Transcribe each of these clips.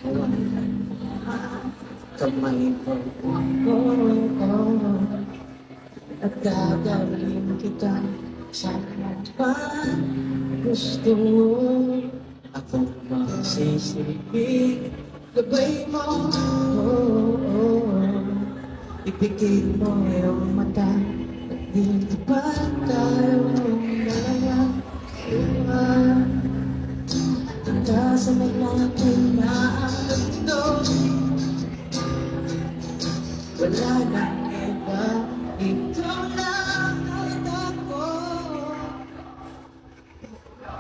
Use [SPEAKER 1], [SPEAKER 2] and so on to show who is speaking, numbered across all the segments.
[SPEAKER 1] Kamay mo at gagawin kita saan pa gusto mo. Akong magsisilbi gabay mo. Ipikit mo yung mata at hindi pa tayong dalawa. Kasama natin na ang mundo. Wala nang iba, ito lang ang ako.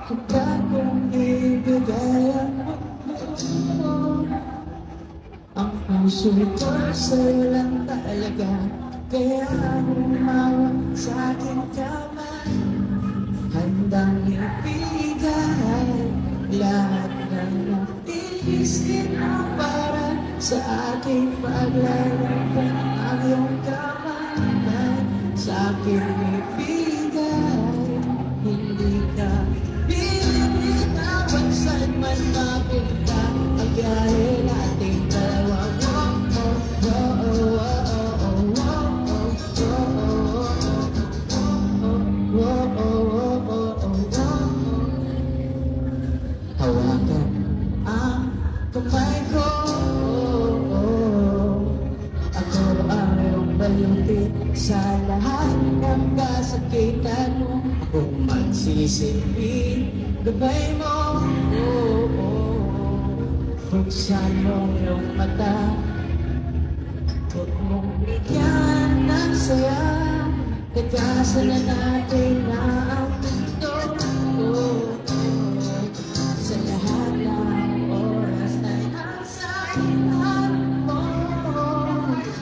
[SPEAKER 1] Kita kong ibigay ang mundo. Ang puso ko sa'yo lang talaga, kaya humawa sa aking kamay. Handang ibigay lahat ng natiisip mo para sa aking paglalakad. Ang iyong kamay sa aking ibigay, hindi ka binitawan saan man mapunta. Ang biyahe nating dalawa. Hawakan ang kamay ko. Ako ang iyong balutin sa lahat ng kasakitan mo. Akong magsisilbi gabay mo. Buksan mo iyong mata, huwag mong bigyan ng saya. Takasan na natin na ang mundo. Sa lahat ng oras ay nasa lahat mo.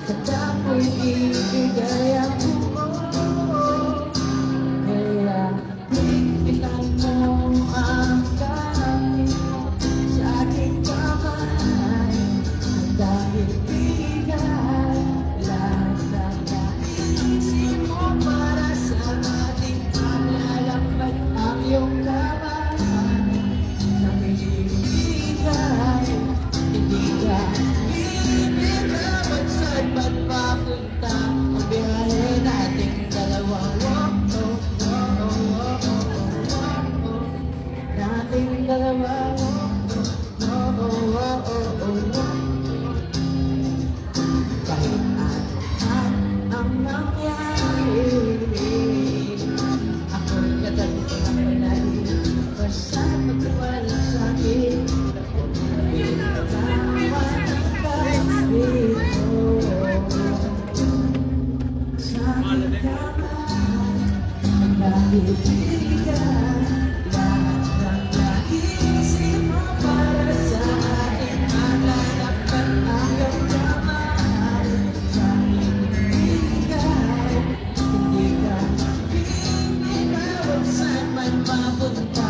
[SPEAKER 1] Kada ko'y ibigay ang buo. Kaya bigyan mo ang kamay mo sa aking kamay. Handang ibigay lahat ng naisip mo para sa ating paglalakbay. Ang iyong kamay hindi ka binitawan saan man papunta. Ang biyahe nating dalawa. Nating dalawa. Kahit ang nangyari, ako'y natalikod na panahon. Basta pagkawala sa'kin, saan man mapunta.